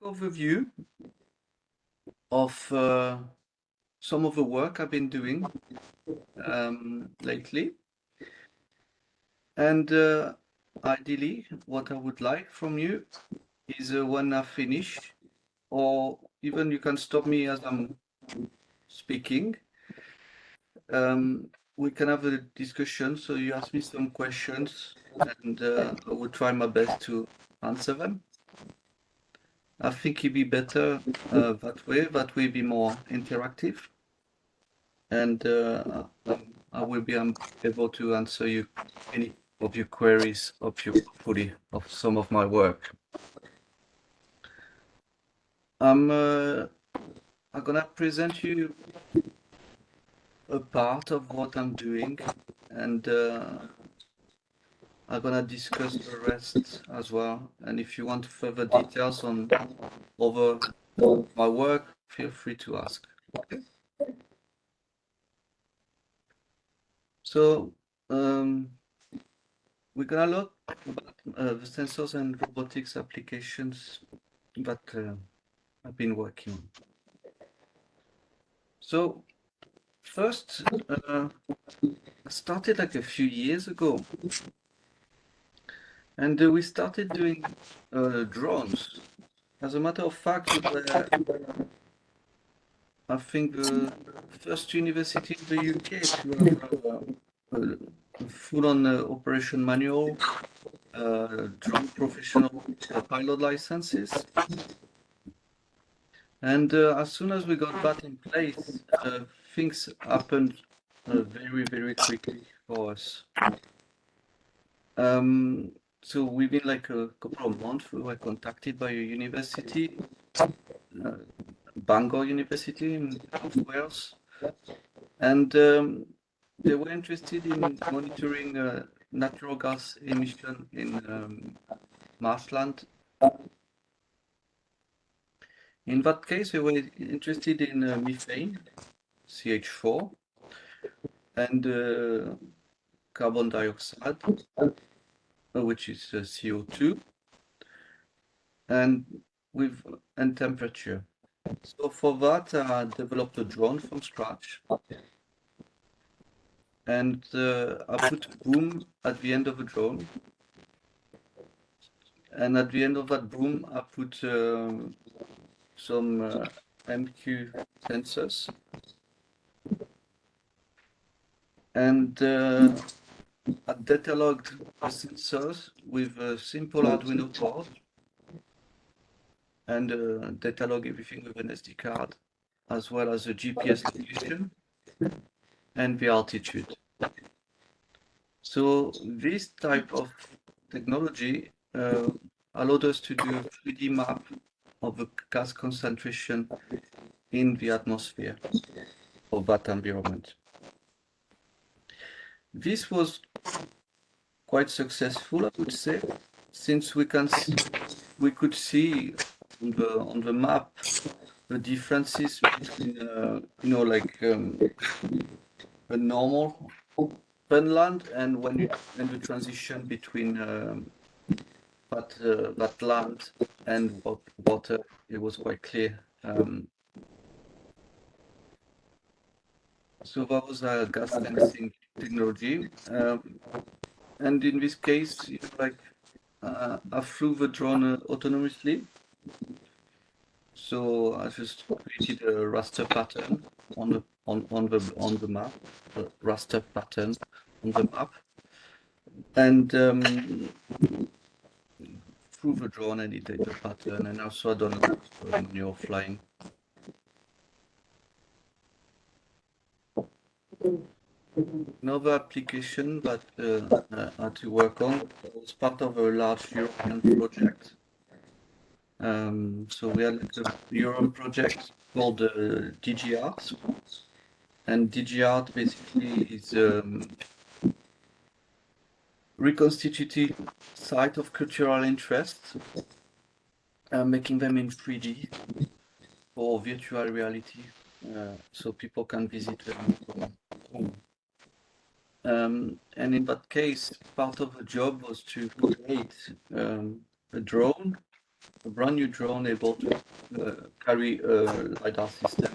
Overview of some of the work I've been doing lately, and ideally, what I would like from you is when I finish, or even you can stop me as I'm speaking. We can have a discussion. So you ask me some questions, and I will try my best to answer them. I think it'd be better that way. That way, be more interactive. And I will be able to answer you any of your queries of your portfolio of some of my work. I'm gonna present you a part of what I'm doing, and I'm gonna discuss the rest as well. And if you want further details on over my work, feel free to ask. Okay. So we're gonna look about the sensors and robotics applications that I've been working on. So first, I started like a few years ago, and we started doing drones. As a matter of fact, we were, I think, the first university in the UK to have a full-on operation manual, drone professional pilot licenses. And as soon as we got that in place, things happened very, very quickly for us. So within like a couple of months, we were contacted by a university, Bangor University in South Wales, and they were interested in monitoring natural gas emission in marshland. In that case, they were interested in methane, CH4, and carbon dioxide, which is CO2, and temperature. So for that, I developed a drone from scratch, and I put a boom at the end of the drone, and at the end of that boom, I put some MEK sensors, and I data logged the sensors with a simple Arduino board, and data log everything with an SD card, as well as a GPS location and the altitude. So this type of technology allowed us to do a 3D map of the gas concentration in the atmosphere of that environment. This was quite successful, I would say, since we could see on the map the differences between like a normal land and when the transition between that land and water, it was quite clear. So that was a gas sensing technology, and in this case, like I flew the drone autonomously. So I just created a raster pattern on the map, a raster pattern on the map, and through the drone and it did the pattern, and also I done manual flying. Another application that I had to work on was part of a large European project. So we had like a European project called DGArt, and DGArt basically is reconstituting site of cultural interest, making them in 3D for virtual reality, so people can visit them from home. And in that case, part of the job was to create a drone a brand new drone able to carry a LiDAR system.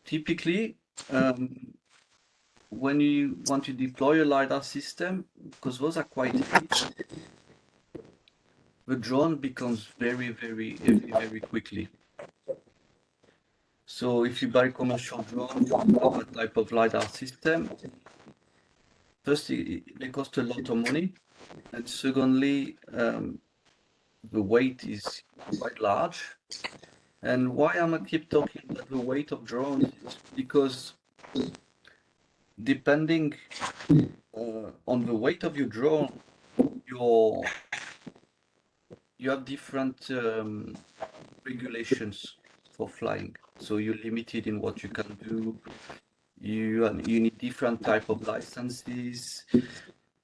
Typically, when you want to deploy a LiDAR system, because those are quite heavy, the drone becomes very, very heavy very quickly. So if you buy a commercial drone for that type of LiDAR system, first, they cost a lot of money, and secondly, the weight is quite large. And why I'm gonna keep talking about the weight of drones is because depending on the weight of your drone, you have different regulations for flying. So you're limited in what you can do. You need different type of licenses.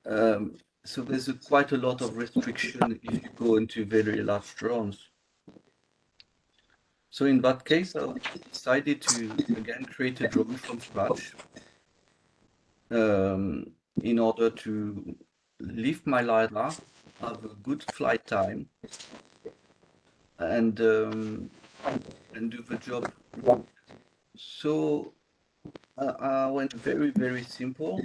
So there's quite a lot of restriction if you go into very large drones. So in that case, I decided to again create a drone from scratch in order to lift my LiDAR, have a good flight time, and do the job. So I went very, very simple.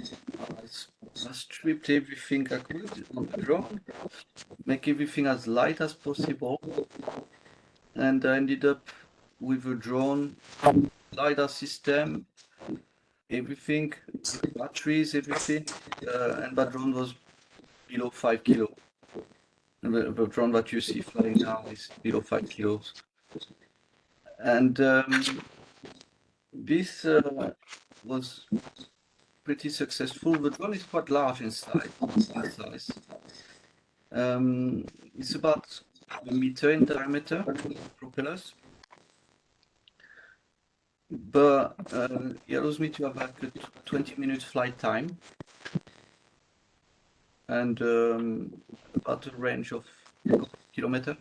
I stripped everything I could on the drone, make everything as light as possible, and I ended up with a drone LiDAR system, everything, batteries, everything, and that drone was below 5 kilo. The drone that you see flying now is below 5 kilos. And this was pretty successful. The drone is quite large in size. It's about a meter in diameter, propellers. But it allows me to have like a 20-minute flight time and about a range of kilometer.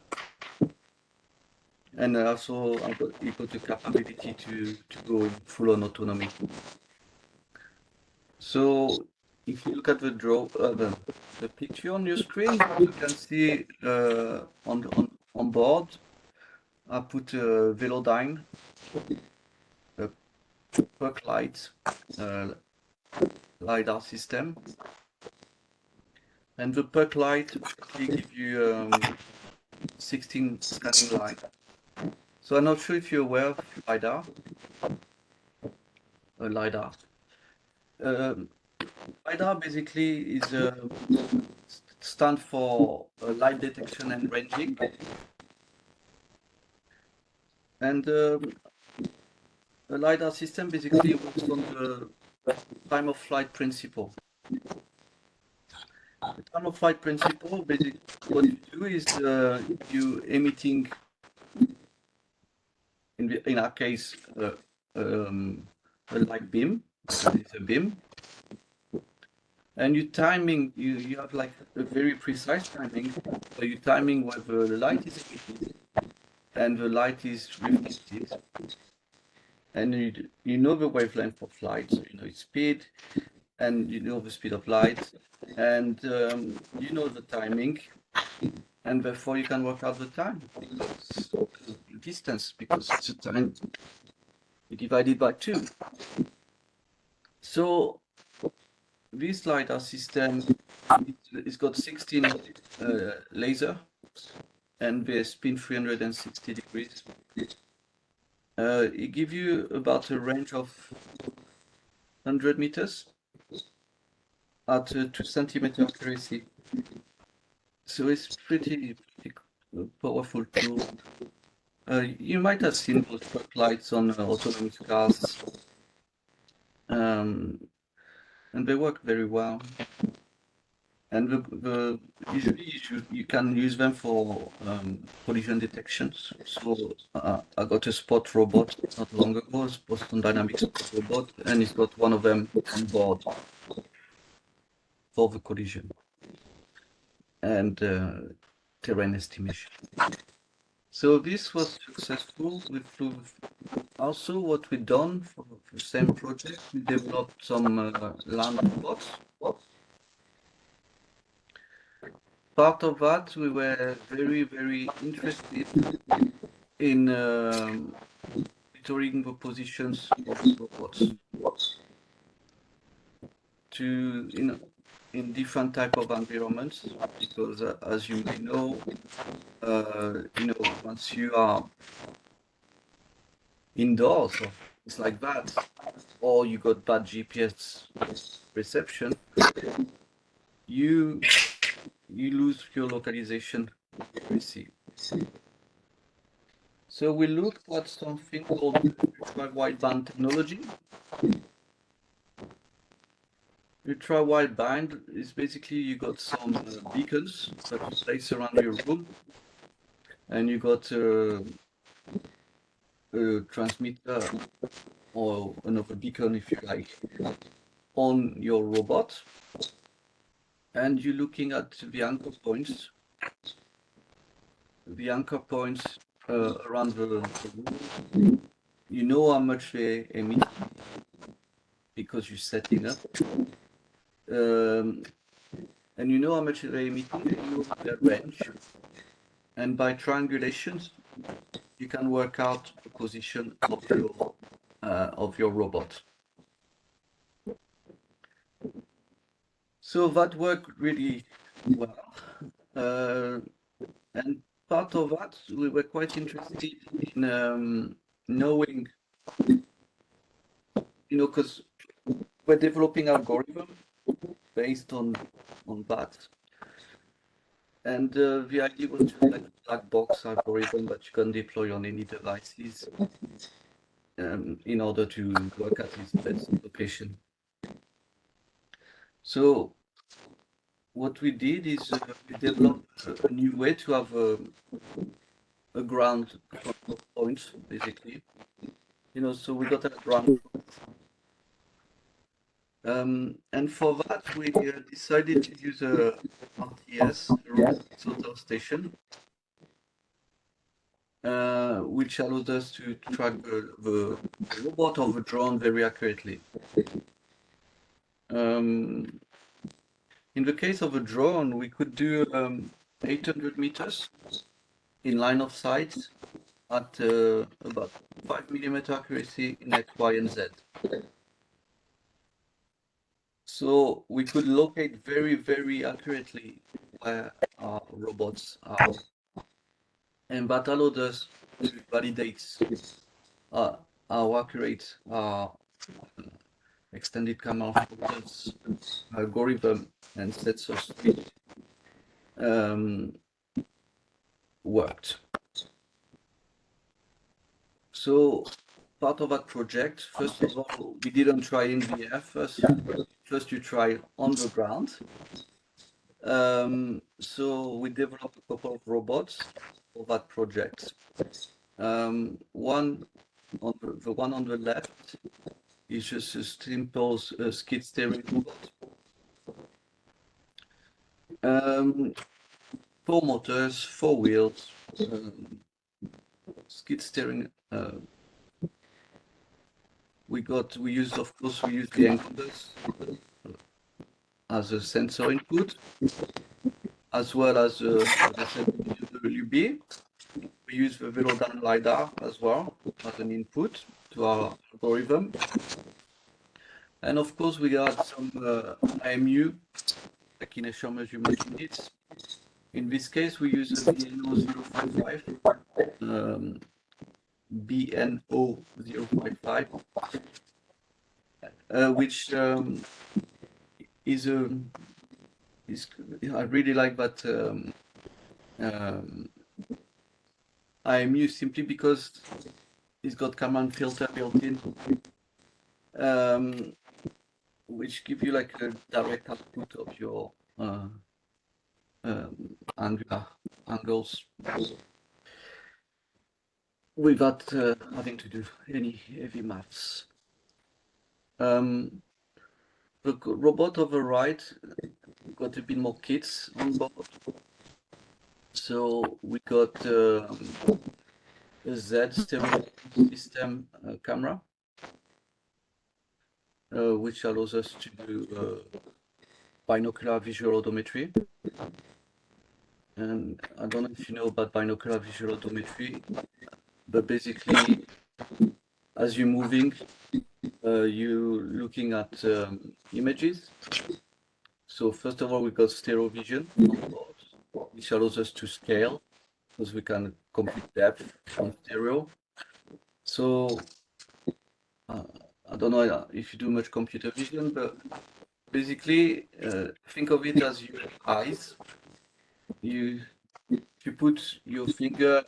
And also I've got the capability to go full on autonomy. So if you look at the the picture on your screen, you can see on board I put a Velodyne, a PERC light LiDAR system, and the PERC light actually gives you 16 scanning line. So I'm not sure if you're aware of LiDAR. LiDAR. LiDAR basically is stand for light detection and ranging, and the LiDAR system basically works on the time of flight principle. The time of flight principle, basically, what you do is you emitting, in our case, a light beam. It's a beam. And you timing, you have like a very precise timing. So you timing where the light is emitted and the light is reflected. And you know the wavelength of light, so you know its speed, and you know the speed of light, and you know the timing, and therefore you can work out the time, because the distance, because it's a time divided by 2. So this LiDAR system, it's got 16 laser, and they spin 360 degrees. It gives you about a range of 100 meters at 2 centimeter accuracy. So it's pretty powerful tool. You might have seen those PERC lights on autonomous cars, and they work very well. And usually you can use them for collision detections. So I got a spot robot not long ago, a Boston Dynamics spot robot, and it's got one of them on board for the collision and terrain estimation. So this was successful. We flew. Also, what we done for the same project, we developed some land robots. part of that, we were very, very interested in monitoring the positions of robots to in different type of environments, because as you may know, once you are indoors or things like that, or you got bad GPS reception, you lose your localization accuracy. So we looked at something called ultra-wideband technology. Ultra-wideband is basically you got some beacons that you place around your room, and you got a transmitter or another beacon, if you like, on your robot, and you're looking at the anchor points around the room. You know how much they emit because you're setting up, and you know how much they emit, you know their range, and by triangulations you can work out the position of your robot. So that worked really well, and part of that we were quite interested in knowing, because we're developing algorithm based on that, and the idea was to like a black box algorithm that you can deploy on any devices in order to work at its best location. So what we did is we developed a new way to have a ground control point, basically. So we got a ground. And for that, we decided to use a RTS, a robotic sorter station, which allows us to track the robot or the drone very accurately. In the case of a drone, we could do 800 meters in line of sight at about 5mm accuracy in X, Y, and Z. So we could locate very, very accurately where our robots are. And that allowed us to validate how accurate our extended camera filters algorithm and sets of speed worked. So part of that project, first of all, we didn't try in the air first. First you try on the ground. So we developed a couple of robots for that project. The one on the left is just a simple skid steering robot. 4 motors, 4 wheels, skid steering. We use the encoders as a sensor input, as well as WB. We use the Velodyne LiDAR as well as an input to our algorithm. And of course, we got some IMU, like inertial measurement units. In this case, we use a BNO055, which I really like that IMU simply because it's got command filter built in, which give you like a direct output of your angles without having to do any heavy maths. The robot on the right got a bit more kits on board. So we got a Z stereo system camera, which allows us to do binocular visual odometry. And I don't know if you know about binocular visual odometry, but basically, as you're moving, you're looking at images. So first of all, we got stereo vision on board, which allows us to scale because we can compute depth on stereo. So I don't know if you do much computer vision, but basically think of it as your eyes. You put your finger,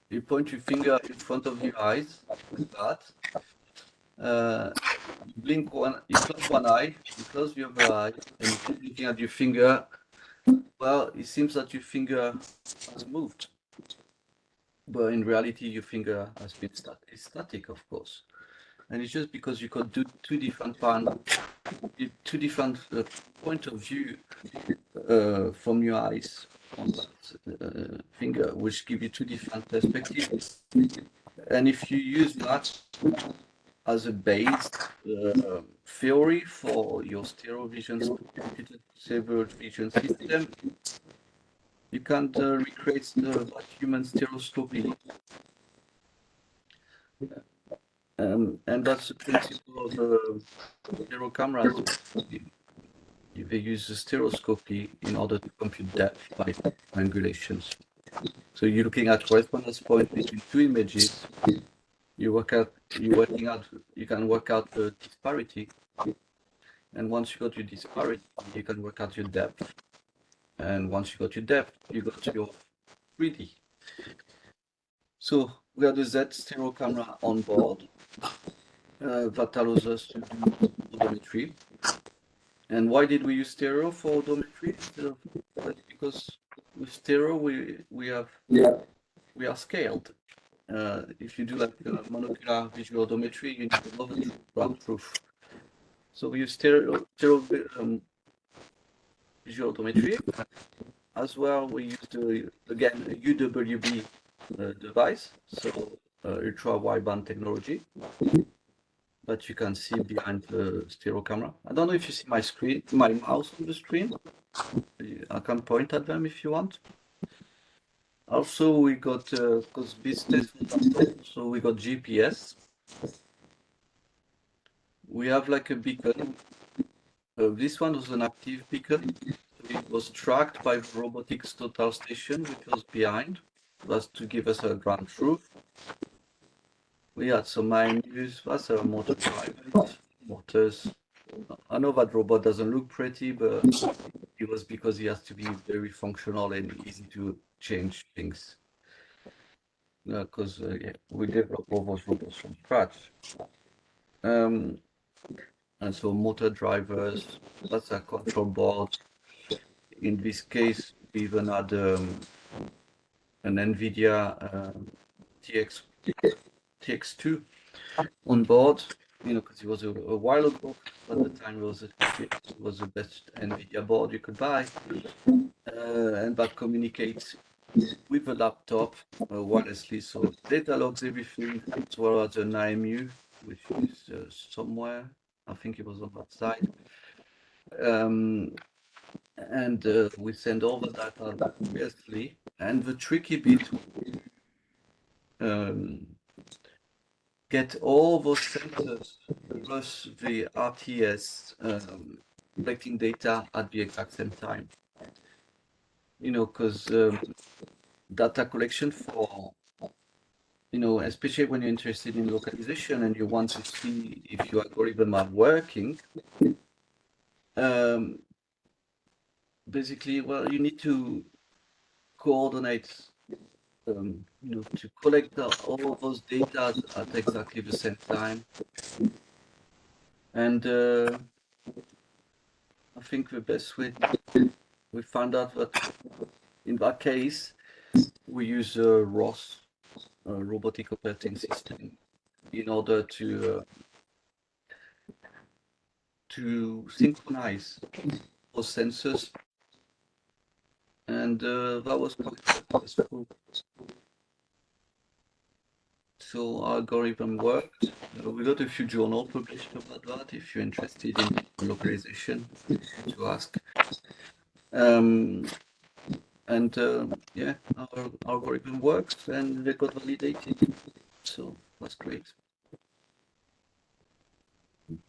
you point your finger in front of your eyes like that. You blink one, you close one eye, you close the other eye, and you keep looking at your finger. Well, it seems that your finger has moved, but in reality, your finger has been static, of course. And it's just because you could do two different point of view from your eyes on that finger, which give you two different perspectives. And if you use that as a base theory for your stereo vision computer stable vision system, you can recreate the human stereoscopy. And that's the principle of stereo cameras. They use the stereoscopy in order to compute depth by triangulations. So you're looking at correspondence point between two images. You can work out the disparity. And once you got your disparity, you can work out your depth. And once you got your depth, you got your 3D. So we have the Z stereo camera on board that allows us to do odometry. And why did we use stereo for odometry? That's because with stereo we are scaled. If you do like monocular visual odometry, you need a lot of ground truth. So we use stereo visual odometry. As well, we used again a UWB device, so ultra wideband technology that you can see behind the stereo camera. I don't know if you see my screen, my mouse on the screen. I can point at them if you want. Also, we got because business, so we got GPS. We have like a beacon. This one was an active beacon. It was tracked by the robotics total station, which was behind. That's to give us a ground truth. We had some menus. That's a motor drivers, motors. I know that robot doesn't look pretty, but it was because he has to be very functional and easy to change things. Because yeah, we developed all those robots from scratch. And so motor drivers, that's a control board. In this case, we even had an NVIDIA TX2 on board, because it was a while ago. At the time, it was the best NVIDIA board you could buy. And that communicates with the laptop wirelessly. So data logs everything, as well as an IMU, which is somewhere. I think it was on that side. And we send all the data wirelessly. And the tricky bit, get all those sensors plus the RTS collecting data at the exact same time. Because data collection for, especially when you're interested in localization and you want to see if your algorithm are working, basically, well, you need to coordinate, to collect all of those data at exactly the same time. And I think the best way, we found out that in that case, we use ROS, Robotic Operating System, in order to synchronize those sensors, and that was quite successful. So our algorithm worked. We got a few journals published about that. If you're interested in localization, to ask. And yeah, our algorithm works and they got validated. So that's great.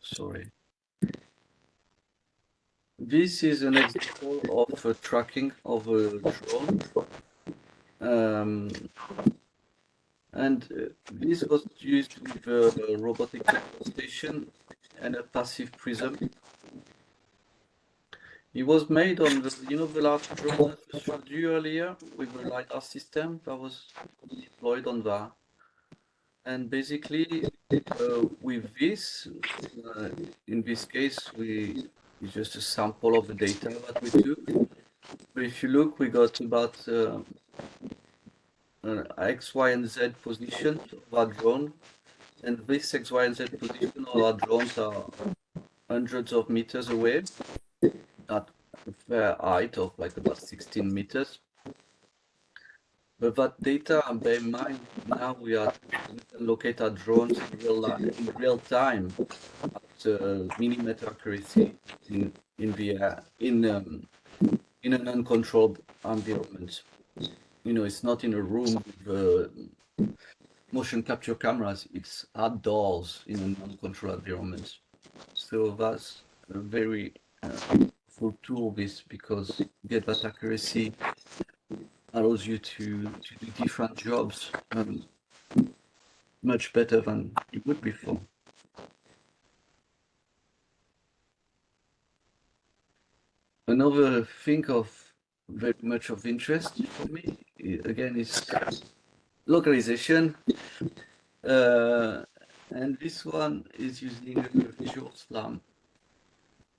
Sorry. This is an example of tracking of a drone. And this was used with a robotic station and a passive prism. It was made on the, the large drone I showed you earlier with a LiDAR system that was deployed on that. And basically, with this, uh, in this case, it's just a sample of the data that we took. But if you look, we got about X, Y, and Z position of our drone. And this X, Y, and Z position of our drones are hundreds of meters away at a fair height of like about 16 meters. But that data, and bear in mind, now we can locate our drones in real time at millimeter accuracy in the air, in an uncontrolled environment. It's not in a room with motion capture cameras. It's outdoors in an uncontrolled environment. So that's a very full tool, this, because get that accuracy allows you to do different jobs much better than you would before. Another thing of very much of interest for me, again, is localization. And this one is using a visual SLAM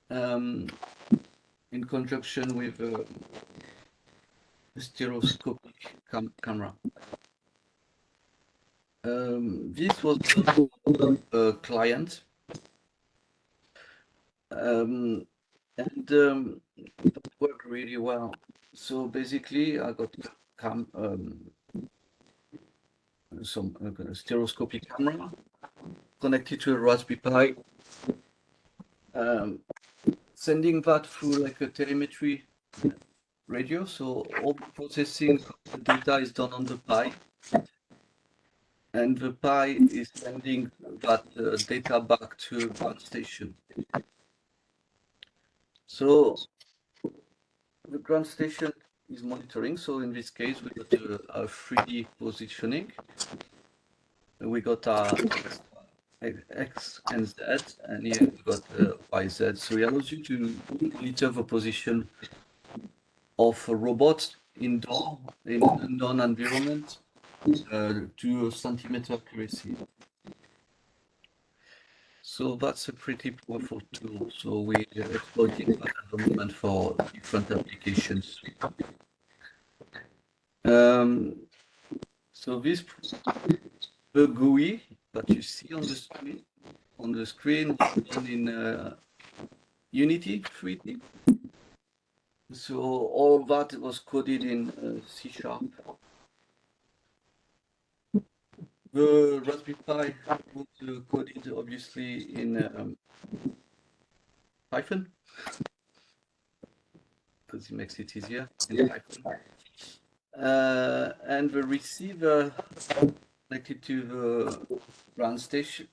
in conjunction with a stereoscopic camera. This was done for a client, and it worked really well. So basically, I got some stereoscopic camera connected to a Raspberry Pi, sending that through like a telemetry radio. So all the processing of the data is done on the Pi, and the Pi is sending that data back to ground station. So the ground station is monitoring. So in this case, we got a 3D positioning. We got our X and Z, and here we got YZ. So it allows you to monitor the position of robots indoor in an unknown environment to centimeter accuracy. So that's a pretty powerful tool. So we're exploiting that at the moment for different applications. So this the GUI that you see on the screen was done in Unity 3D. So all that was coded in C#. The Raspberry Pi was coded obviously in Python, because it makes it easier in Python. And the receiver connected to the ground station,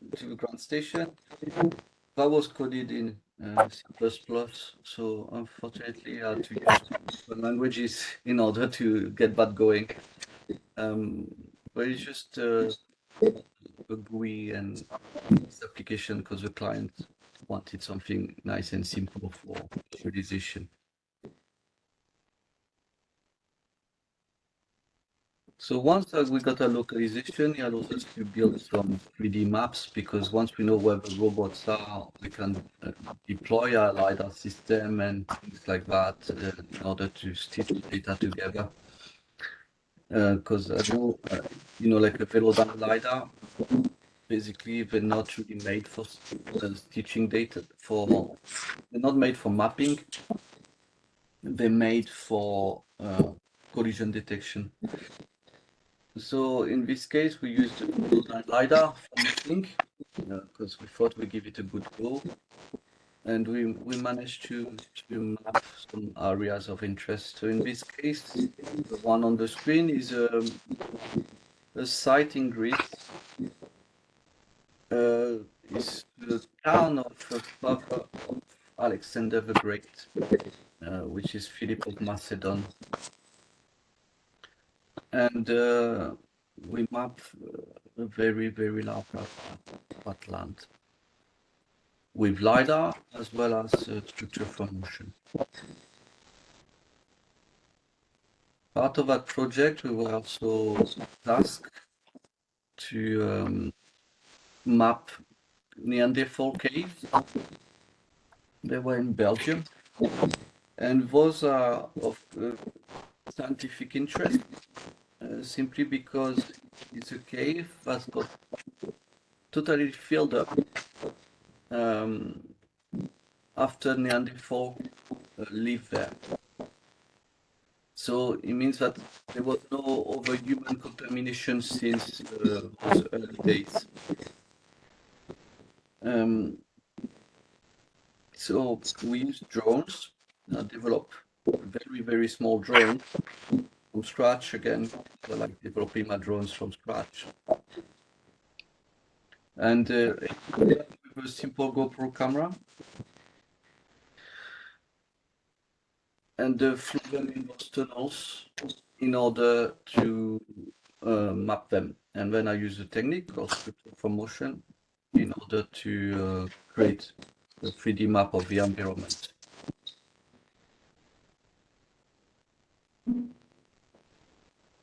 that was coded in C++. So unfortunately, I had to use different languages in order to get that going. But it's just a GUI and this application because the client wanted something nice and simple for visualization. So once we got a localization, it allows us to build some 3D maps, because once we know where the robots are, we can deploy our LiDAR system and things like that in order to stitch the data together. Because I know, like a Velodyne LiDAR, basically they're not really made for stitching data. They're not made for mapping. They're made for collision detection. So in this case, we used LiDAR for mapping because we thought we'd give it a good go. and we managed to map some areas of interest. So in this case, the one on the screen is a site in Greece. Is the town of father of Alexander the Great, which is Philip of Macedon, and we map a very large land with LiDAR as well as structure from motion. Part of that project, we were also tasked to map Neanderthal caves. They were in Belgium, and those are of scientific interest simply because it's a cave that's got totally filled up after Neanderthal lived there. So it means that there was no other human contamination since those early days. So we use drones, develop very small drones from scratch again. I like developing my drones from scratch. And with a simple GoPro camera, and flew them in those tunnels in order to map them. And then I use a technique called structure from motion in order to create a 3D map of the environment.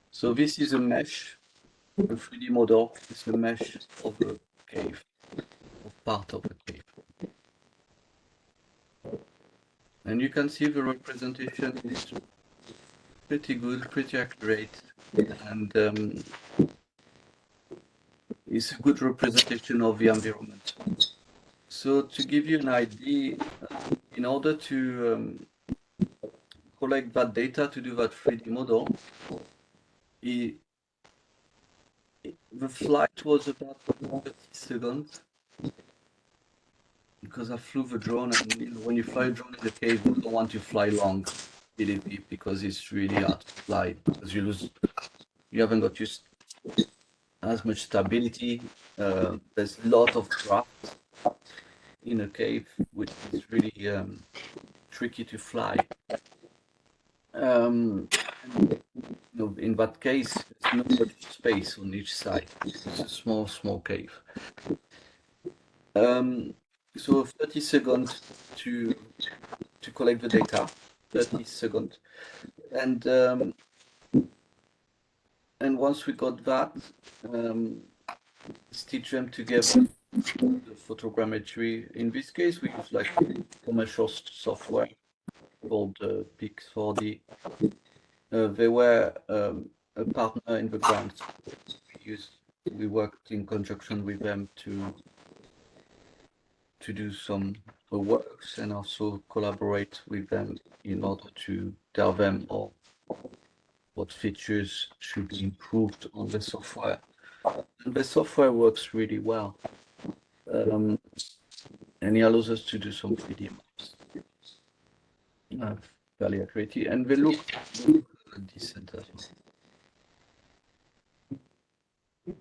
So this is a mesh, a 3D model. It's a mesh of a cave, of part of a cave. And you can see the representation is pretty good, pretty accurate, and it's a good representation of the environment. So to give you an idea, in order to collect that data to do that 3D model, the flight was about 30 seconds because I flew the drone, and when you fly a drone in the cave, you don't want to fly long, believe me, because it's really hard to fly because you haven't got used as much stability. There's a lot of draft in a cave, which is really tricky to fly. In that case, there's not much space on each side. It's a small cave. So 30 seconds to collect the data. 30 seconds, and once we got that, stitch them together. The photogrammetry. In this case, we use like commercial software called Pix 4D. They were a partner in the grant. We worked in conjunction with them to do some works and also collaborate with them in order to tell them what features should be improved on the software. And the software works really well. And it allows us to do some 3D maps. Fairly accurate, and they look decent as well.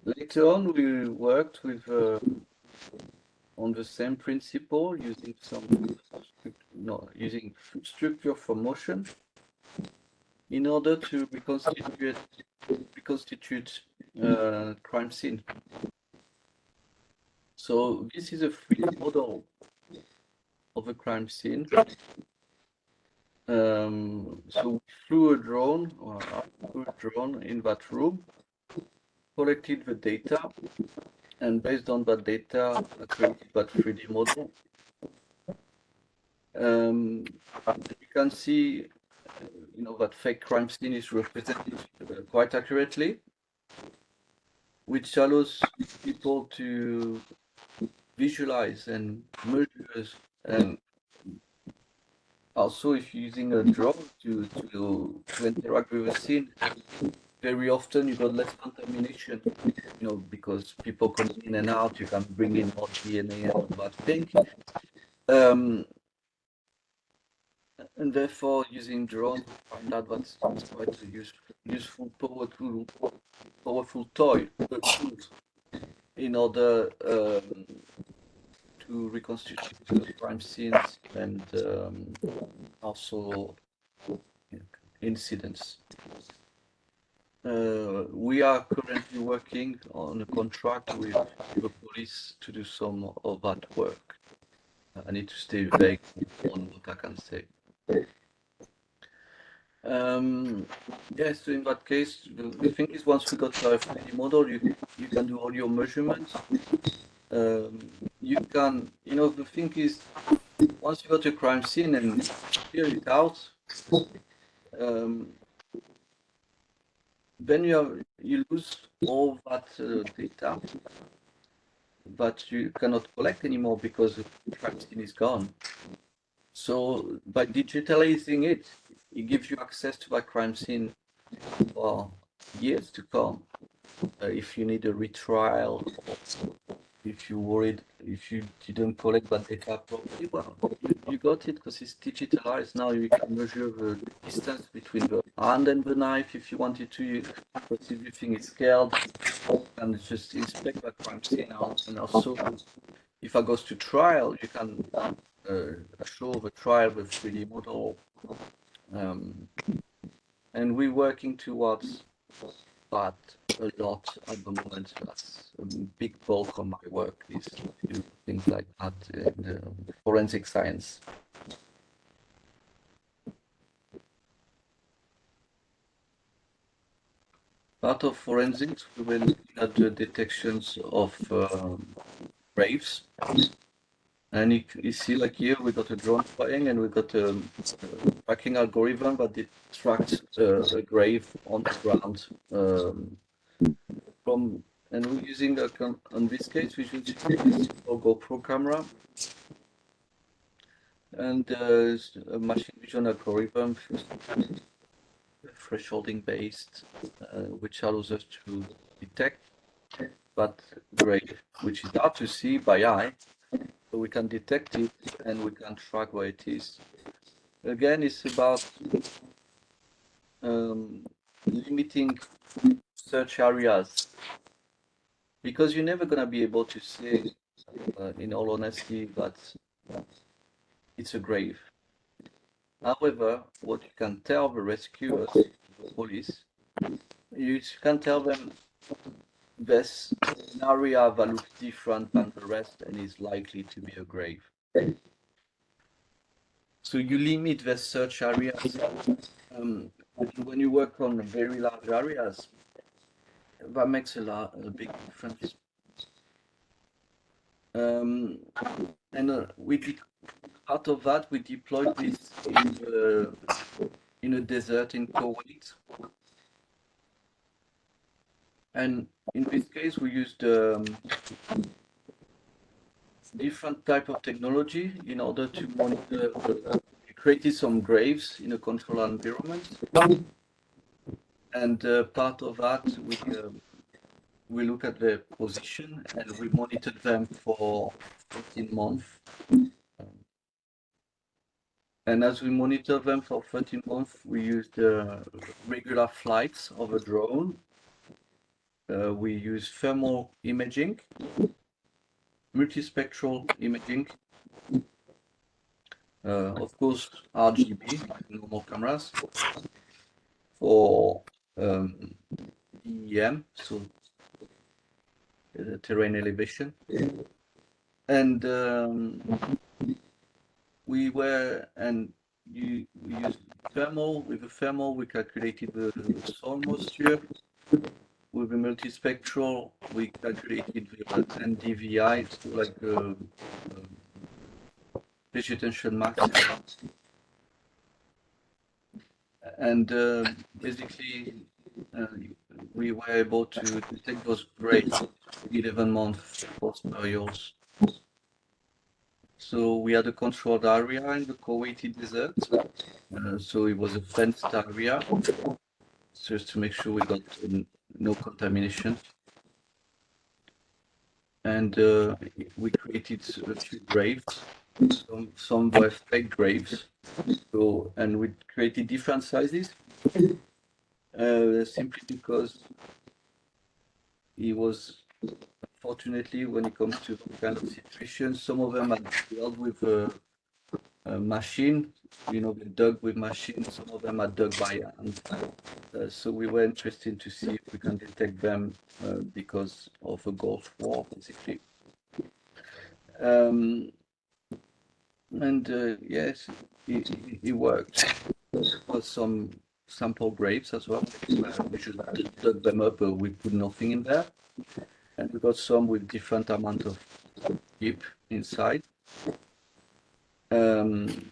Later on, we worked with on the same principle, using using structure from motion in order to reconstitute crime scene. So this is a 3D model of a crime scene. So we flew a drone, in that room, collected the data, and based on that data, I created that 3D model. You can see, that fake crime scene is represented quite accurately, which allows people to visualize and measure, and also if you're using a drone to interact with a scene, very often you got less contamination, because people come in and out, you can bring in more DNA and all that thing. Um, and therefore, using drones, we find out that it's quite a useful, powerful tool in order to reconstitute crime scenes and also incidents. We are currently working on a contract with the police to do some of that work. I need to stay vague on what I can say. Yes, so in that case, the thing is, once we got a 3D model, you can do all your measurements. You can, the thing is, once you got a crime scene and clear it out, then you lose all that data that you cannot collect anymore because the crime scene is gone. So by digitalizing it, it gives you access to that crime scene for years to come. If you need a retrial, or if you're worried, if you didn't collect that data properly, well, you got it because it's digitalized. Now you can measure the distance between the hand and the knife if you wanted to, because everything is scaled, and just inspect that crime scene now. And also, if it goes to trial, you can show the trial with 3D model. And we're working towards that a lot at the moment. That's a big bulk of my work is to do things like that in forensic science. Part of forensics, we will look at the detections of graves. And you see, like here, we got a drone flying, and we got a tracking algorithm that tracks a grave on the ground. And we're using, on this case, we use this GoPro camera and a machine vision algorithm, thresholding based, which allows us to detect that grave, which is hard to see by eye. So we can detect it and we can track where it is. Again, it's about limiting search areas, because you're never going to be able to say, in all honesty, that it's a grave. However, what you can tell the rescuers, the police, you can tell them there's an area that looks different than the rest and is likely to be a grave. So you limit the search areas. When you work on very large areas, that makes a big difference. And out of that, we deployed this in a desert in Kuwait. And in this case, we used different type of technology in order to monitor. We created some graves in a controlled environment, and part of that we look at their position and we monitored them for 13 months. And as we monitor them for 13 months, we used regular flights of a drone. We use thermal imaging, multispectral imaging, of course RGB, like normal cameras, for EM, so terrain elevation. And we used thermal. With the thermal, we calculated the soil moisture. With the multispectral, we calculated the NDVI, so like vegetation maximum. And basically, we were able to detect those graves 11-month post-burials. So we had a controlled area in the Kuwaiti desert. So it was a fenced area, just to make sure we got no contamination. And we created a few graves some were fake grapes. So, and we created different sizes, simply because he was, unfortunately, when it comes to that kind of situation, some of them are dealt with a machine, they dug with machines, some of them are dug by hand. So we were interested to see if we can detect them because of a Gulf War, basically. And yes, it worked. There was some sample grapes as well. We just dug them up, we put nothing in there. And we got some with different amount of chip inside. And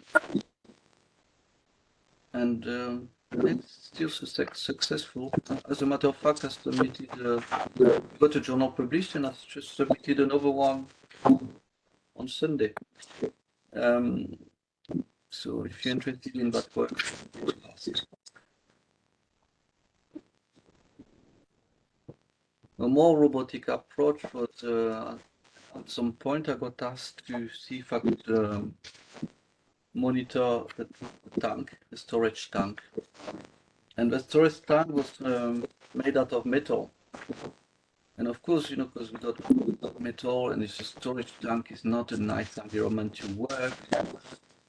it's still successful. As a matter of fact, I submitted, got a journal published, and I just submitted another one on Sunday. So if you're interested in that work, a more robotic approach was at some point I got asked to see if I could monitor the tank, the storage tank. And the storage tank was made out of metal. And of course, because we got metal and it's a storage tank, is not a nice environment to work.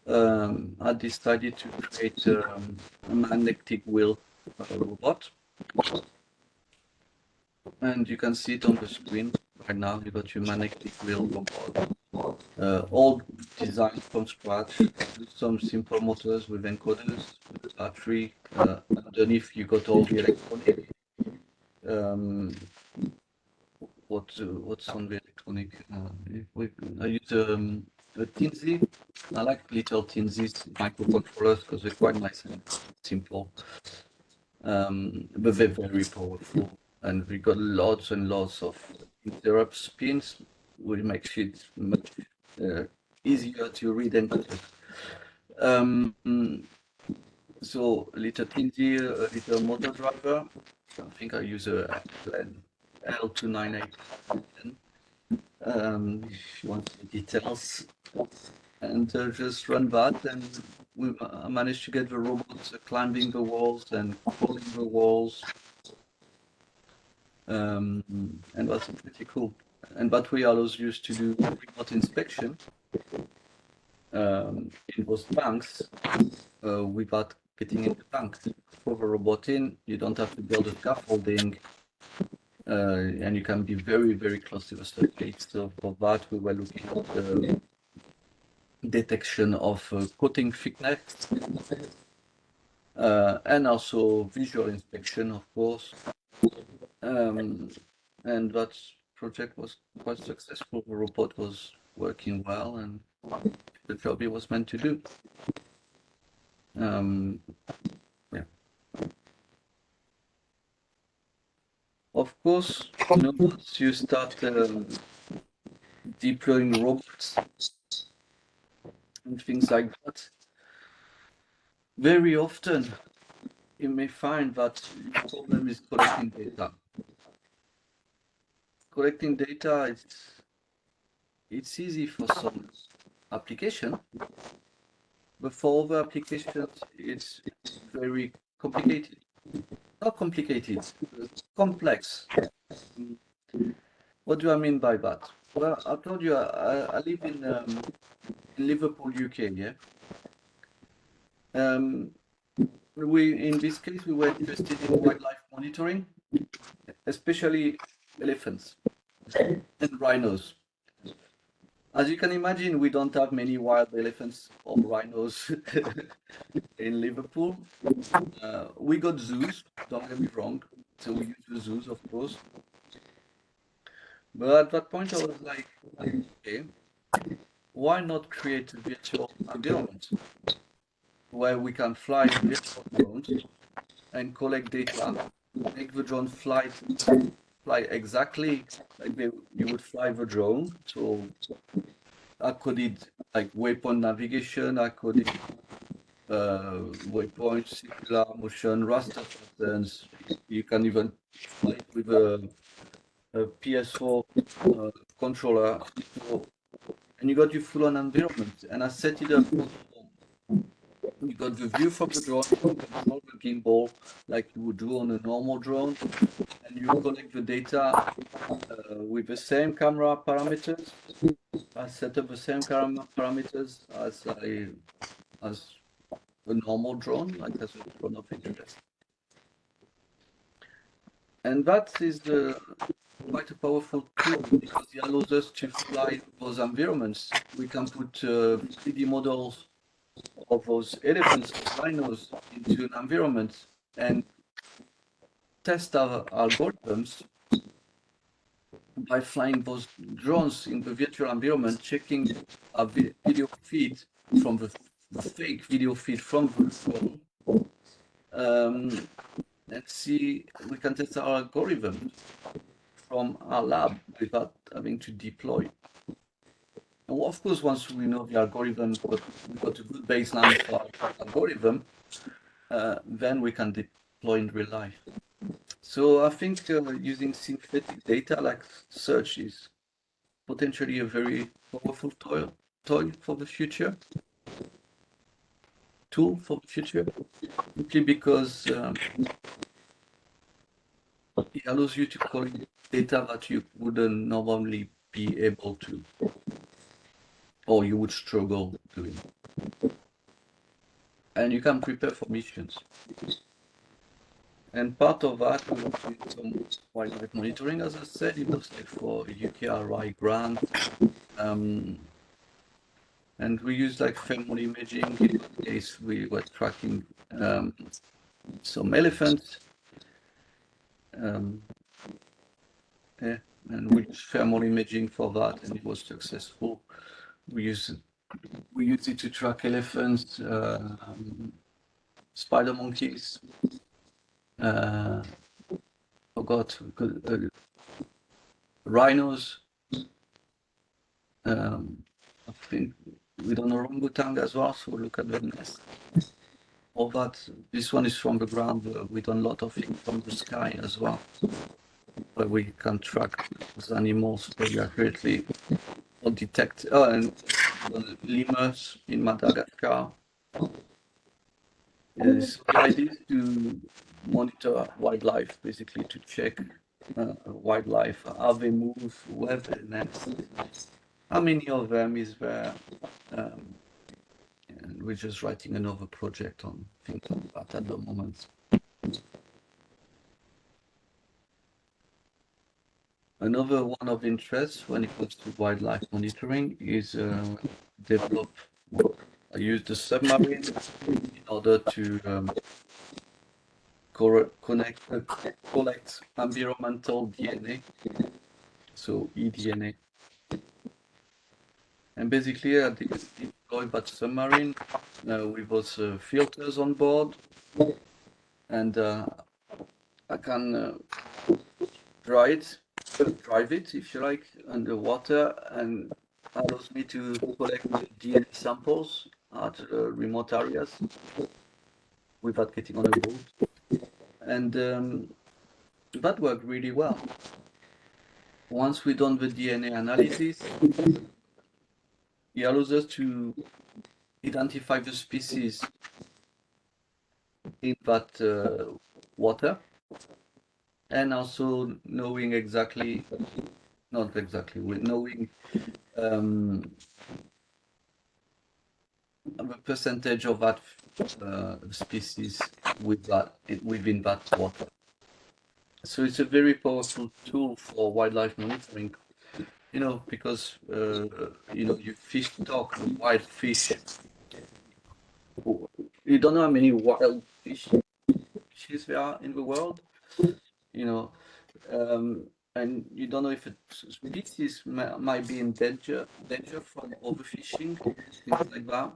I decided to create a magnetic wheel robot. And you can see it on the screen right now. You got your magnetic wheel robot. All designed from scratch. Some simple motors with encoders, with battery. Underneath, you got all the electronic. What's on the electronic? I use a Tinsy. I like little Tinsy microcontrollers because they're quite nice and simple, but they're very powerful. And we got lots and lots of interrupt spins, which makes it much easier to read and code. So a little Tinsy, a little motor driver. I think I use a L298. If you want the details, and just run that, and I managed to get the robots climbing the walls and crawling the walls, and that's pretty cool. And that way allows you to do remote inspection in those tanks without getting in the tank. For the robot in, you don't have to build a scaffolding. And you can be very, very close to the circuit. So for that, we were looking at the detection of coating thickness and also visual inspection, of course. And that project was quite successful. The robot was working well, and the job it was meant to do. Yeah. Of course, once you start deploying robots and things like that, very often you may find that the problem is collecting data. Collecting data, it's easy for some application, but for other applications, it's very complicated. Not complicated, complex. What do I mean by that? Well, I told you I live in Liverpool, UK, yeah? In this case, we were interested in wildlife monitoring, especially elephants and rhinos. As you can imagine, we don't have many wild elephants or rhinos in Liverpool. We got zoos, don't get me wrong, so we use the zoos, of course. But at that point, I was like, okay, why not create a virtual environment where we can fly virtual drones and collect data, make the drone fly exactly like you would fly the drone. So I coded like waypoint navigation, I coded waypoint, circular motion, raster patterns. You can even fly it with a PS4 controller. So and you got your full-on environment. And I set it up. You got the view from the drone, you control the gimbal like you would do on a normal drone, and you collect the data with the same camera parameters. I set up the same camera parameters as a normal drone, like as a drone of interest. And that is quite a powerful tool because it allows us to fly those environments. We can put 3D models of those elephants, rhinos, into an environment and test our algorithms by flying those drones in the virtual environment, checking a video feed from the fake video feed from the drone, and see we can test our algorithm from our lab without having to deploy. And of course, once we know the algorithm, we got a good baseline for our algorithm, then we can deploy in real life. So I think using synthetic data like search is potentially a very powerful tool for the future, simply because it allows you to collect data that you wouldn't normally be able to, or you would struggle doing. And you can prepare for missions. And part of that, we want to do some wildlife monitoring, as I said, it was like for a UKRI grant. And we use like thermal imaging. In that case, we were tracking some elephants. Yeah, and we used thermal imaging for that, and it was successful. We use it to track elephants, spider monkeys. Forgot rhinos. I think we done orangutan as well, so look at the nest. All that. This one is from the ground. We done a lot of things from the sky as well, where we can track those animals very accurately or detect. Oh, and lemurs in Madagascar. So the idea is to monitor wildlife, basically to check wildlife, how they move, where they nest, how many of them is there. And we're just writing another project on things like that at the moment. Another one of interest when it comes to wildlife monitoring is develop. I use the submarine in order to collect environmental DNA, so eDNA. And basically, I deployed that submarine with those filters on board, and I can drive it, if you like, underwater, and allows me to collect DNA samples at remote areas without getting on a boat. And that worked really well. Once we've done the DNA analysis, it allows us to identify the species in that water, and also knowing exactly, not exactly, we're knowing the percentage of that species within that water. So it's a very powerful tool for wildlife monitoring, because you fish stock, wild fish. You don't know how many wild fishes there are in the world, and you don't know if a species might be in danger from overfishing, things like that.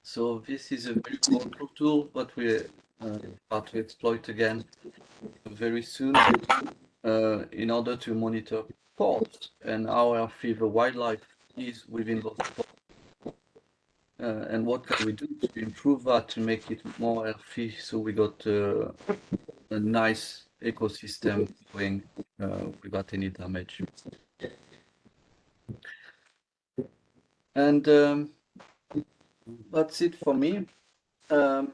So this is a very powerful tool that we're about to exploit again very soon in order to monitor ports and how healthy the wildlife is within those ports. And what can we do to improve that, to make it more healthy, so we got a nice ecosystem going without any damage. And that's it for me. Of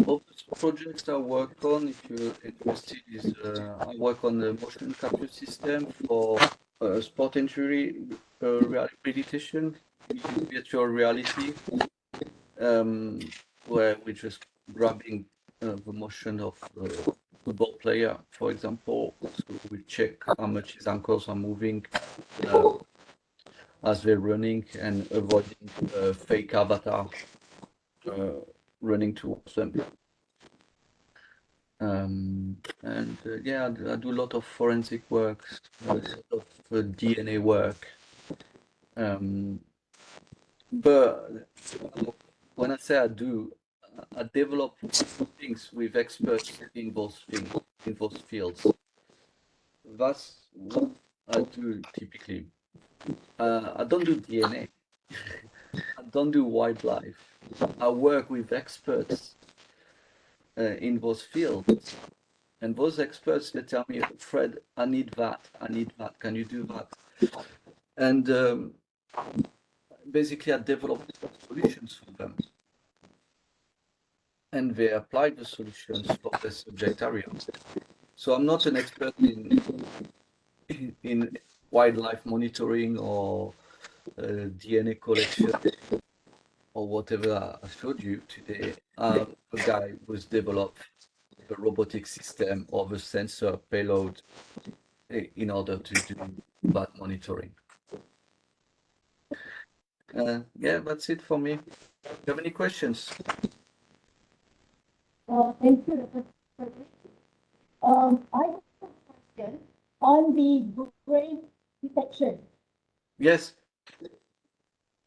the projects I work on, if you're interested, is I work on the motion capture system for sport injury rehabilitation using virtual reality, where we're just grabbing the motion of a football player, for example. So we check how much his ankles are moving uh, as they're running and avoiding fake avatar uh, running towards them. Yeah, I do a lot of forensic work, a lot of DNA work. Um, but when I say I do, I develop things with experts in those fields. That's what I do typically. I don't do DNA. I don't do wildlife. I work with experts in those fields. And those experts, they tell me, Fred, I need that. Can you do that? And basically, I developed solutions for them. And they apply the solutions for the subject area. So I'm not an expert in wildlife monitoring or DNA collection or whatever I showed you today. I'm a guy who's developed the robotic system or the sensor payload in order to do that monitoring. Yeah, that's it for me. Do you have any questions? Thank you, Dr. Frederic. I have a question on the brain detection. Yes.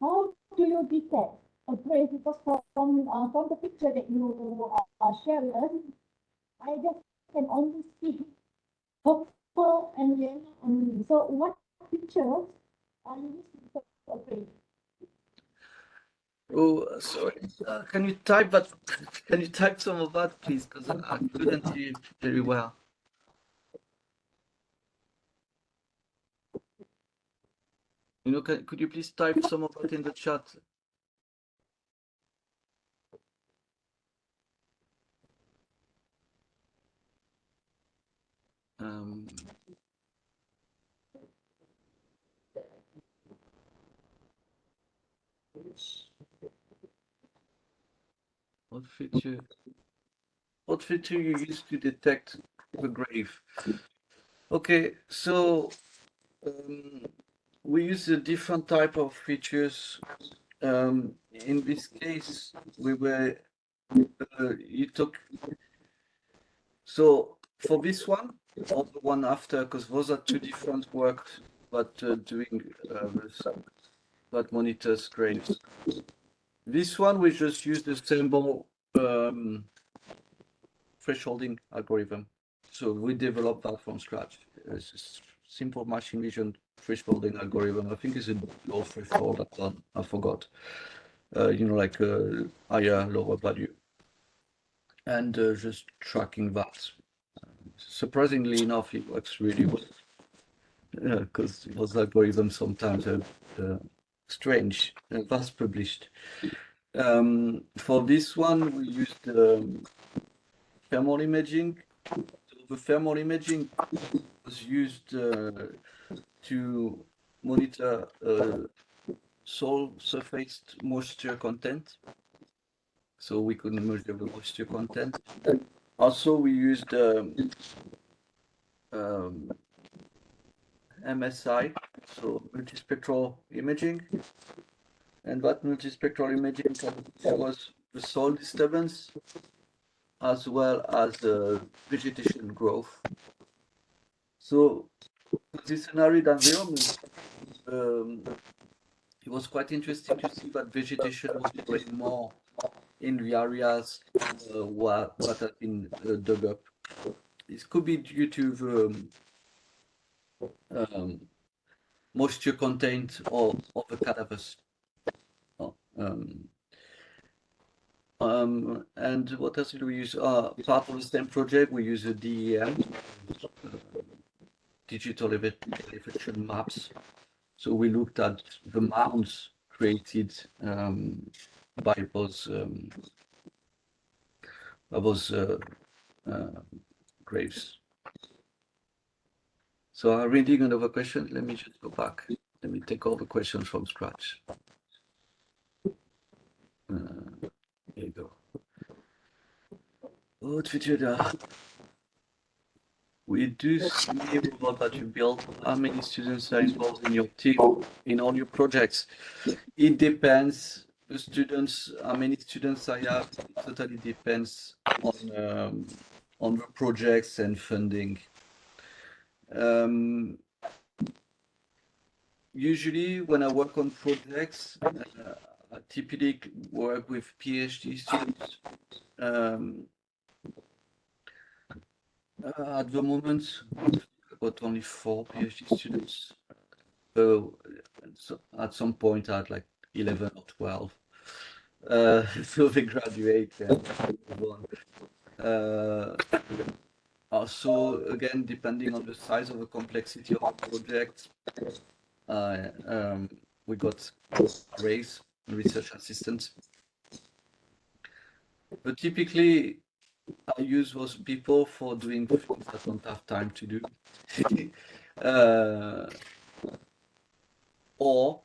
How do you detect a brain? Because from the picture that you share with us, I just can only see purple and yellow only. So what pictures are you using to detect a brain? Oh, sorry. Can you type that? Can you type some of that, please? Because I couldn't hear it very well. You know, could you please type some of that in the chat? Um, what feature? What feature you use to detect the grave? Okay, so we use a different type of features. In this case, we were you took so for this one or the one after, because those are two different works, but doing that monitors graves. This one we just use the symbol thresholding algorithm. So we developed that from scratch. It's a simple machine vision thresholding algorithm. I think it's a low threshold. I forgot. You know, like higher, lower value, and just tracking that. Surprisingly enough, it works really well. Because those algorithms sometimes are strange. That's published. For this one, we used thermal imaging. So the thermal imaging was used to monitor soil surface moisture content. So we could measure the moisture content. Also, we used MSI, so multispectral imaging. And that multispectral imaging can show us the soil disturbance as well as the vegetation growth. So this arid environment, it was quite interesting to see that vegetation was growing more in the areas what had been dug up. This could be due to the moisture content of the cadavers. Oh, and what else do we use? Part of the STEM project, we use a DEM, digital elevation maps. So we looked at the mounds created by those graves. So I'm reading another question. Let me just go back. Let me take all the questions from scratch. Here you go. Oh, Twitter. We do see robot that you built. How many students are involved in your team, in all your projects? It depends. The students, how many students I have, it totally depends on the projects and funding. Usually, when I work on projects, I typically work with PhD students. At the moment, I've got only 4 PhD students. So at some point, I had like 11 or 12. So they graduate and move on. Also, again, depending on the size of the complexity of the project, we got RAs, research assistants. But typically, I use those people for doing things I don't have time to do. Or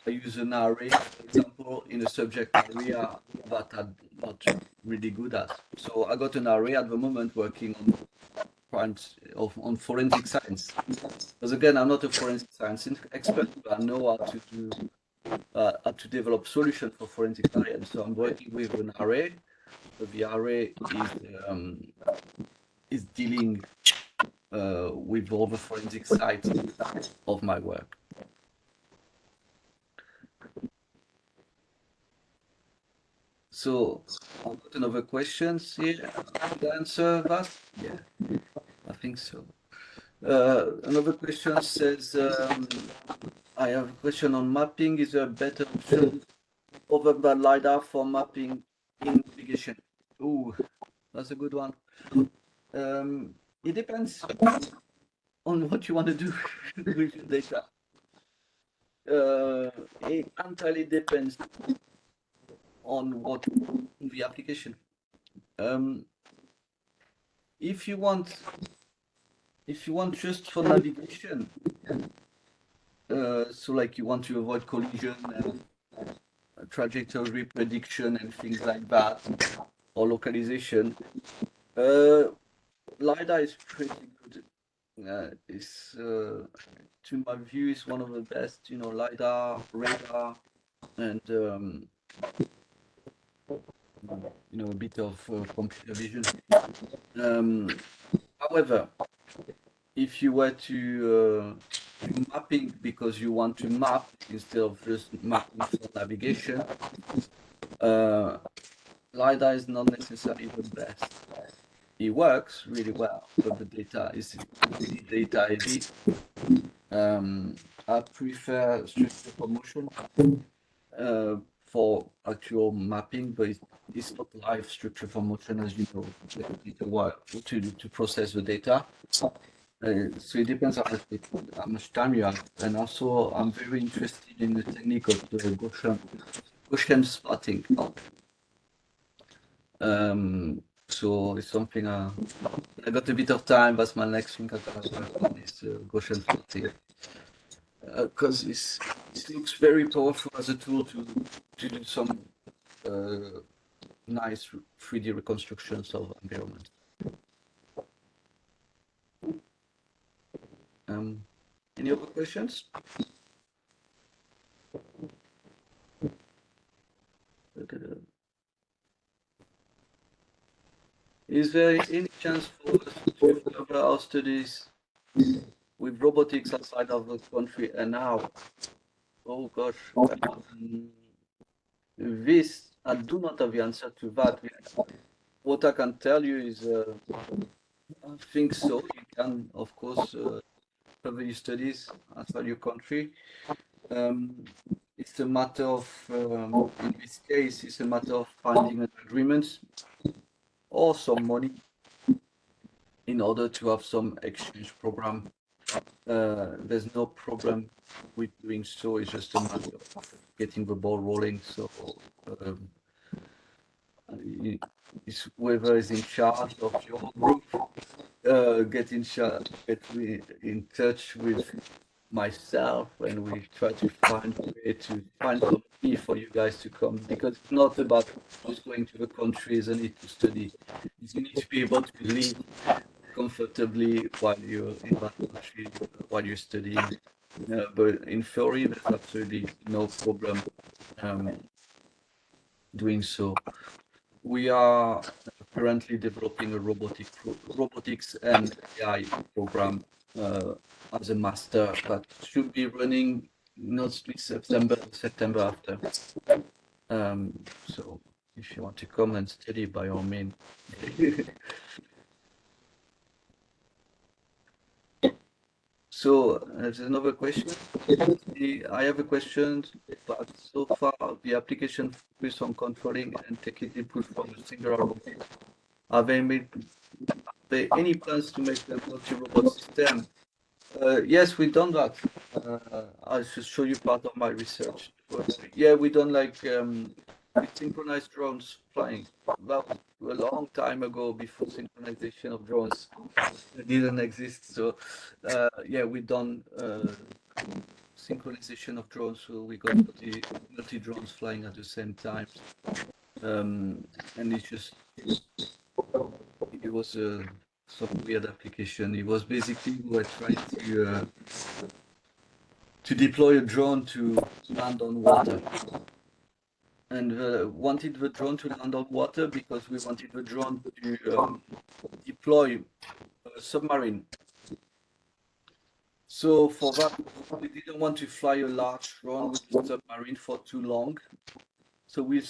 I use an array, for example, in a subject area that I'm not really good at. So I got an array at the moment working on forensic science. Because again, I'm not a forensic science expert, but I know how to develop solutions for forensic science. So I'm working with an array. So the array is dealing with all the forensic sides of my work. So I've got another questions here. Did I answer that? Yeah, I think so. Another question says, I have a question on mapping. Is there a better option over the LiDAR for mapping in navigation? Ooh, that's a good one. It depends on what you want to do with your data. It entirely depends on what the application. If you want just for navigation, so like you want to avoid collision and trajectory prediction and things like that, or localization, LiDAR is pretty good. To my view, is one of the best, LiDAR, radar, and a bit of computer vision. However, if you were to do mapping because you want to map instead of just mapping for navigation, LiDAR is not necessarily the best. It works really well, but the data is really data heavy. I prefer structure for motion for actual mapping, but it's not live structure for motion, as you know. It work to process the data. So it depends how much time you have. And also, I'm very interested in the technique of the Gaussian spotting. So it's something I got a bit of time. That's my next thing I gotta work on is Gaussian spotting. Because it looks very powerful as a tool to do some nice 3D reconstructions of environment. Any other questions? Is there any chance for us to further our studies with robotics outside of the country and now? Oh gosh, this I do not have the answer to that. What I can tell you is, I think so. You can, of course, further your studies outside your country. It's a matter of, in this case, it's a matter of finding an agreement or some money in order to have some exchange program. there's no problem with doing so. It's just a matter of getting the ball rolling. So um, it's whoever is in charge of your group, in touch with myself, and we try to find a way to find some money for you guys to come, because it's not about just going to the country, isn't it, to study. You need to be able to live comfortably while you're in that country, while you're studying. But in theory, there's absolutely no problem um, doing so. We are currently developing a robotics and AI program as a master that should be running mostly September after. So if you want to come and study, by all means. So there's another question. I have a question, but so far the application focus on controlling and taking input from a single robot. Are there any plans to make a multi-robot system? Yes, we've done that. I'll just show you part of my research. But, yeah, we done like synchronized drones flying. That was a long time ago, before synchronization of drones didn't exist. So yeah, we done synchronization of drones. So we got multi drones flying at the same time. And it was some weird application. It was basically we were trying to deploy a drone to land on water, and wanted the drone to land on water because we wanted the drone to deploy a submarine. So for that, we didn't want to fly a large drone with a submarine for too long. So we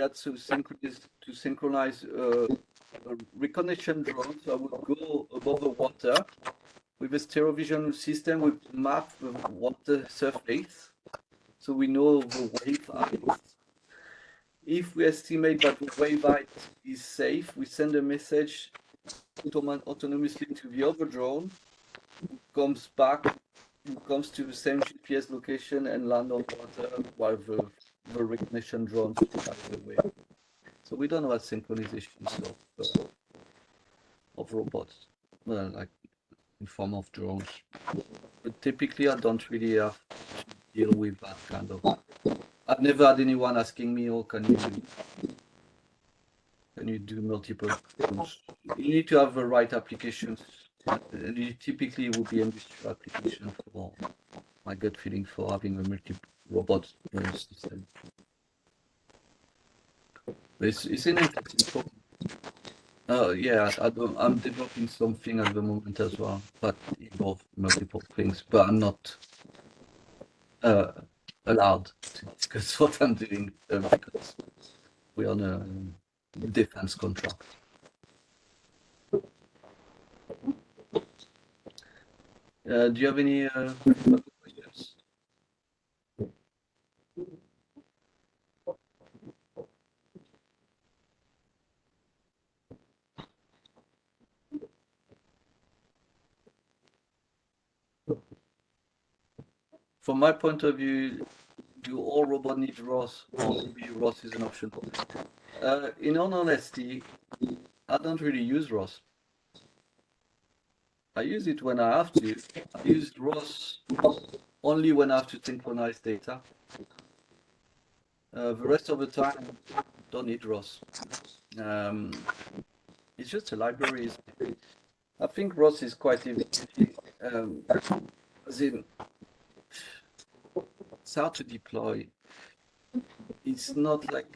had to synchronize a recognition drone. So I would go above the water with a stereo vision system. We map the water surface, so we know the wave height. If we estimate that the wave height is safe, we send a message autonomously to the other drone, who comes back, who comes to the same GPS location and land on water, while the recognition drone flies away. So we don't have synchronizations of robots, like in form of drones. But typically, I don't really have to deal with that kind of. I've never had anyone asking me, "Oh, can you do multiple drones?" You need to have the right applications. And it typically would be industrial application for my gut feeling for having a multi-robot system. It's an interesting problem. Yeah, I'm developing something at the moment as well that involves multiple things, but I'm not allowed to discuss what I'm doing because we're on a defense contract. Do you have any other questions? From my point of view, do all robots need ROS, or maybe ROS is an option? In all honesty, I don't really use ROS. I use it when I have to. I use ROS only when I have to synchronize data. The rest of the time, don't need ROS. It's just a library. I think ROS is quite easy. As in, it's hard to deploy. It's not like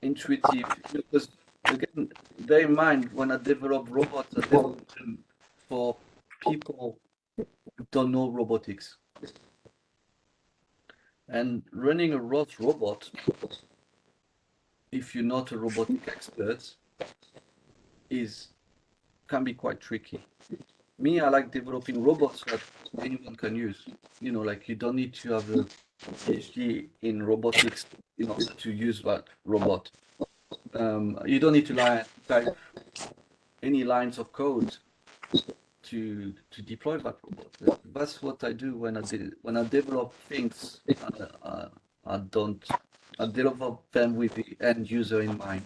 intuitive, because again, bear in mind, when I develop robots, I develop them for people who don't know robotics. And running a ROS robot, if you're not a robotic expert, can be quite tricky. Me, I like developing robots that anyone can use. You know, like you don't need to have a PhD in robotics in order to use that robot. You don't need to type any lines of code to deploy that robot. That's what I do when I develop things. I don't I develop them with the end user in mind.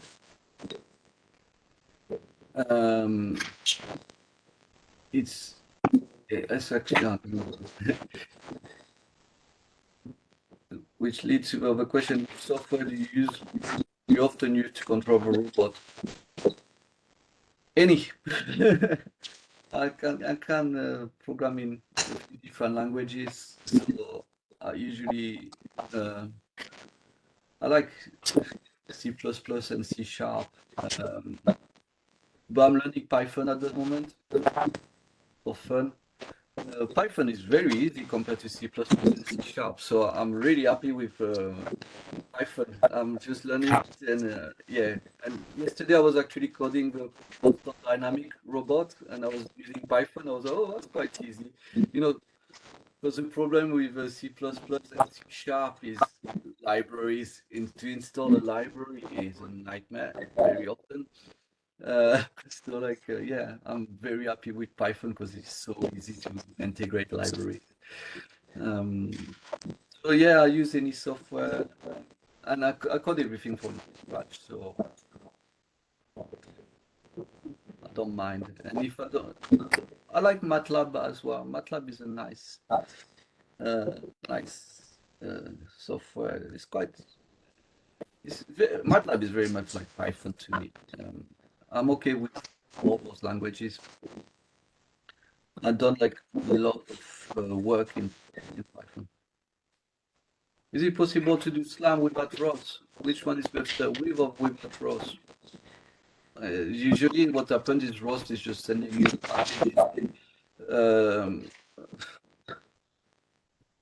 It's actually which leads to the question: which software do you often use to control the robot? Any. I can program in different languages, so I usually I like C++ and C Sharp, but I'm learning Python at the moment for fun. Python is very easy compared to C++ and C Sharp, so I'm really happy with Python. I'm just learning it, and yeah. And yesterday I was actually coding the dynamic robot, and I was using Python. I was like, oh, that's quite easy, you know. Because the problem with C++ and C Sharp is libraries. To install a library is a nightmare very often. So like, yeah, I'm very happy with Python because it's so easy to integrate libraries. So yeah, I use any software, and I code everything from scratch, so I don't mind. And if I don't, I like MATLAB as well. MATLAB is a nice, nice software. MATLAB is very much like Python to me. I'm okay with all those languages. I don't like a lot of work in Python. Is it possible to do SLAM without ROS? Which one is better, with or without ROS? Usually what happens is ROS is just sending you packages.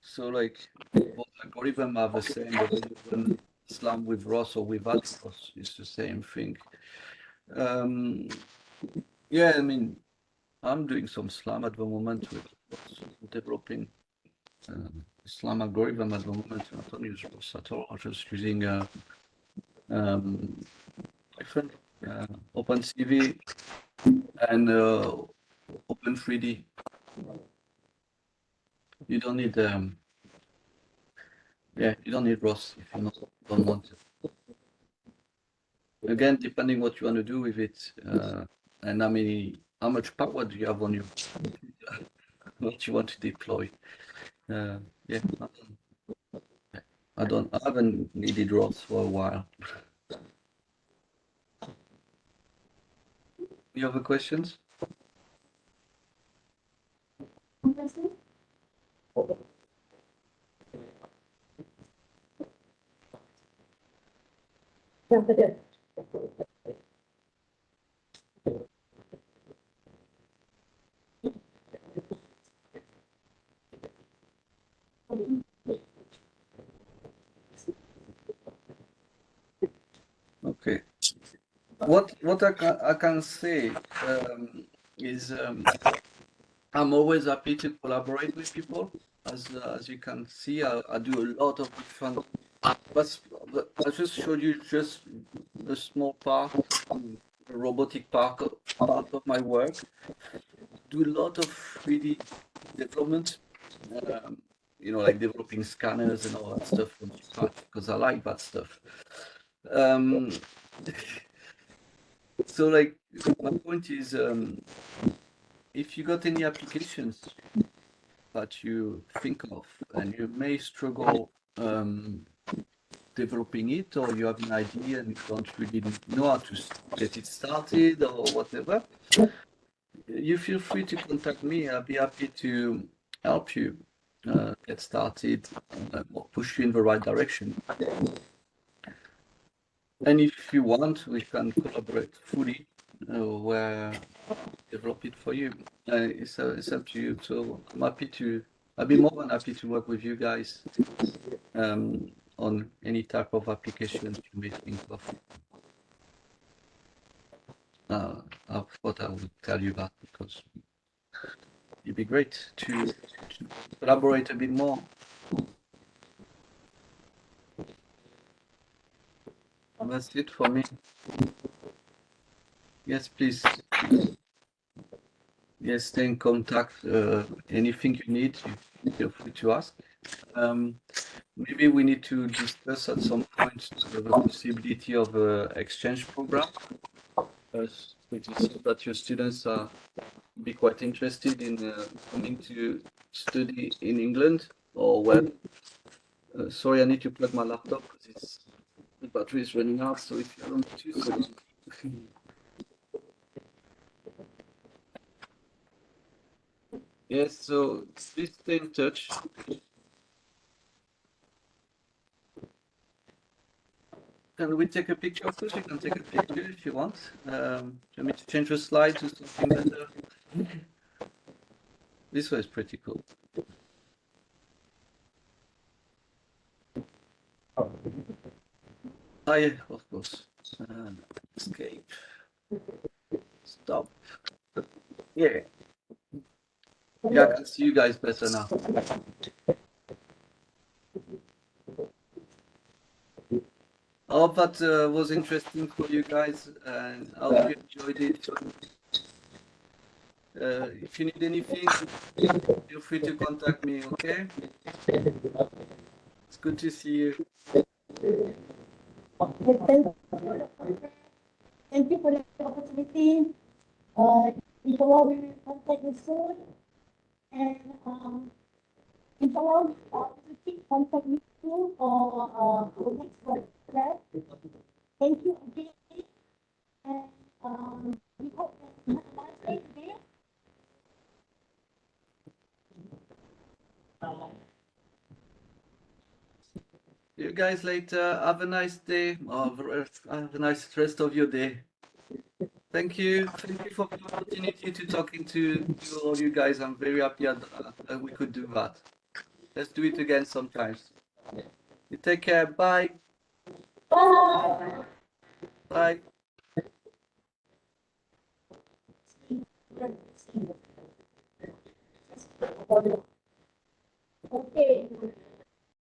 So like both algorithms are the same, whether you run SLAM with ROS or without ROS, it's the same thing. Yeah, I mean, I'm doing some SLAM at the moment with developing SLAM algorithm at the moment. I don't use ROS at all. I'm just using Python, OpenCV, and Open3D. You don't need yeah, you don't need ROS if you don't want it. Again, depending what you want to do with it, and how much power do you have on your what you want to deploy. Yeah, I haven't needed ROS for a while. Any other questions? Okay. What I can say is I'm always happy to collaborate with people. As you can see, I do a lot of different. But I just showed you just a small part, the robotic part of my work. Do a lot of 3D development, like developing scanners and all that stuff from scratch because I like that stuff. So like my point is, if you got any applications that you think of and you may struggle developing it, or you have an idea and you don't really know how to get it started or whatever, you feel free to contact me. I'll be happy to help you get started or push you in the right direction. And if you want, we can collaborate fully where develop it for you. It's up to you. So I'll be more than happy to work with you guys on any type of application you may think of. I thought I would tell you that because it'd be great to collaborate a bit more. That's it for me. Yes, please. Yes, stay in contact. Anything you need, you feel free to ask. Maybe we need to discuss at some point the possibility of an exchange program. Which is so that your students are be quite interested in coming to study in England or where. Sorry, I need to plug my laptop because the battery is running out. So if you allow me 2 seconds. Yes, so please stay in touch. Can we take a picture? Of course, you can take a picture if you want. Do you want me to change the slide to something better? This way is pretty cool. Ah, yeah, of course. Escape. Stop. Yeah. Yeah, I can see you guys better now. I hope that was interesting for you guys, and I hope you enjoyed it. If you need anything, feel free to contact me, okay? It's good to see you. Thank you for the opportunity. Inshallah, we will contact you soon. And inshallah, we will keep contact with you for the next program. Thank you again. And we hope that you have a nice day today. See you guys later. Have a nice day. Have a nice rest of your day. Thank you. Thank you for the opportunity to talking to all you guys. I'm very happy that we could do that. Let's do it again sometimes. You take care. Bye. Bye. Bye. Okay.